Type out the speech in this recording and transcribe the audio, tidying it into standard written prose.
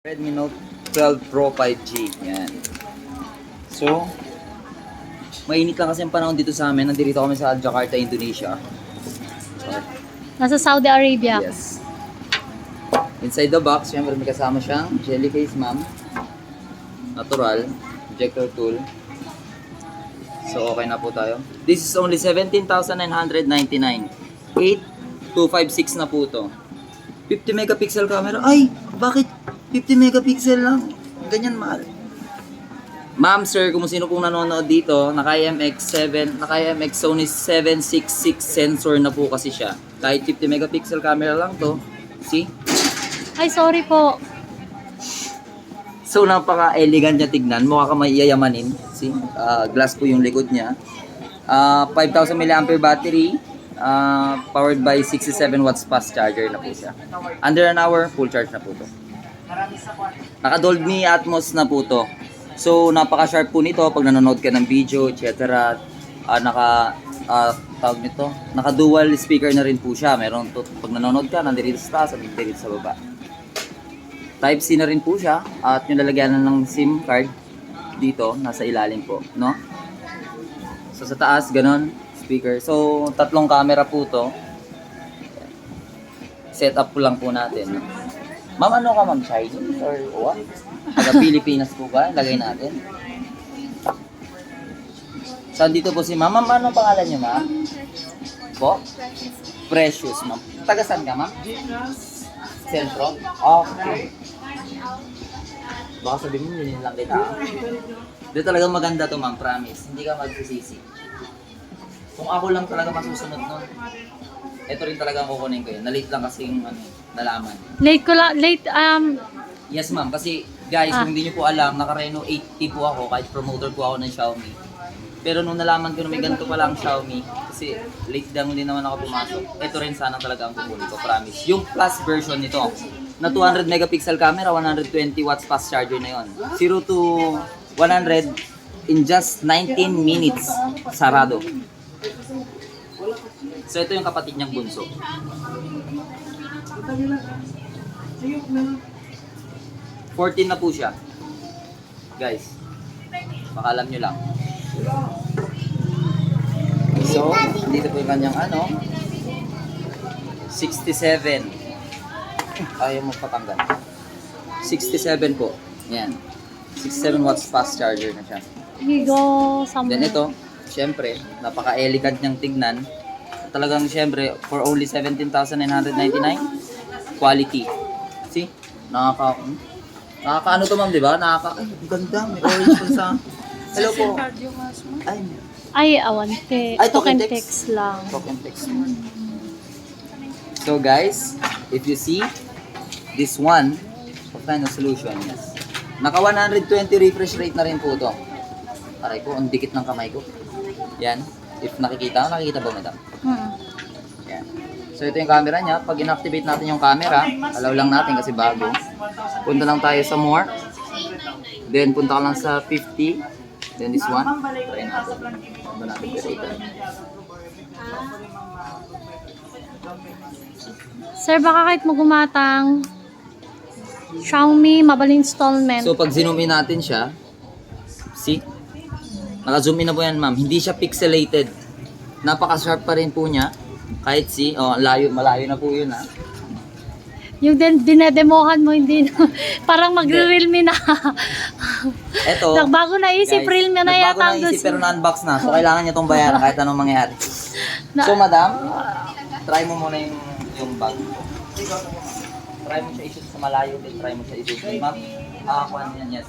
Redmi Note 12 Pro 5G. Yan. So, mainit lang kasi ang panahon dito sa amin. Nandito kami sa Jakarta, Indonesia. Sorry. Nasa Saudi Arabia. Yes. Inside the box, syempre may kasama siyang jelly case, ma'am. Natural. Injector tool. So, okay na po tayo. This is only 17,999. 8256 na po to. 50 megapixel camera. Ay, bakit 50 megapixel lang? Ganyan mahal. Ma'am, sir, kung sino pong nanonood dito, naka-IMX7, naka-IMX Sony 766 sensor na po kasi siya. Kahit 50 megapixel camera lang to. See? Ay, sorry po. So, napaka-elegant niya tignan. Mukha ka may iyayamanin. See? Glass po yung likod niya. 5,000 mAh battery. Powered by 67 watts fast charger na po siya. Under an hour, full charge na po to. Naka Dolby Atmos na po to. So, napaka-sharp po nito pag nanonood ka ng video, etc. Tawag nito, naka-dual speaker na rin po siya. Meron to, pag nanonood ka, nandito sa taas at nandito sa baba. Type-C na rin po siya at yung lalagyanan ng SIM card dito, nasa ilalim po, no? So, sa taas, ganon, speaker. So, tatlong camera po to. Set up po lang po natin, no? Ma'am, ano ka, ma'am? Chinese or what? Taga Pilipinas po ba? Lagay natin. So, dito po si ma'am. Ma'am, ano pangalan niyo, ma'am? Po? Precious, ma'am. Taga saan ka, ma'am? Sentro? Okay. Baka sabihin mo, yun lang kita. Dito talagang maganda to, ma'am. Promise. Hindi ka magsisisi. Kung ako lang talaga masusunod nun, ito rin talaga kukunin ko yun. Na-late lang kasi yung nalaman. Late, Yes, ma'am. Kasi, guys, kung hindi nyo po alam, naka-Reno 80 po ako, kahit promoter po ako ng Xiaomi. Pero nung nalaman ko na may ganito pala ang Xiaomi, kasi late lang din naman ako pumasok, ito rin sana talaga ang kukunin ko, promise. Yung plus version nito, na 200 megapixel camera, 120 watts fast charger na yon. 0 to 100 in just 19 minutes. Sarado. So, ito yung kapatid niyang bunso. 14 na po siya. Guys, baka alam nyo lang. So, dito po yung kanyang 67. Ayaw mo patanggal. 67 po. Yan. 67 watts fast charger na siya. we go somewhere. Then ito, syempre, napaka-elegant niyang tignan. Talagang syempre, for only 17,999, quality. See? Nakaka-ano to, ma'am, di ba? Ay, ganda. May orange pa sa... Hello po. Ay, Awante. Ay, Token token text lang. token text. So guys, if you see, this one, what kind of solution? Yes. Naka 120 refresh rate na rin po to. Aray ko, ang dikit ng kamay ko. Yan. If nakikita ba, madam? Yan. So ito yung camera niya. Pag inactivate natin yung camera, allow lang natin kasi bago. Punta lang tayo sa more. Then punta ka lang sa 50. Then this one. Try natin. Punta natin pirata. Sir, baka kahit magumatang Xiaomi mobile installment. So pag zoom in natin siya, see? Naka-zoom in na po yan, ma'am. Hindi siya pixelated. Napaka-sharp pa rin po niya. Kahit see, malayo na po yun, ha. Yung dinedemohan mo, hindi na. Parang magre-realme na. Eto, Nagbago na isip, realme na nagbago yata ang na isip gusto. pero na-unbox na. So kailangan niya itong bayaran kahit anong mangyari. So madam, try mo muna yung bag. Try mo siya i-shoot sa malayo, then try mo siya i-shoot. Ma'am, kuha niyan, yes.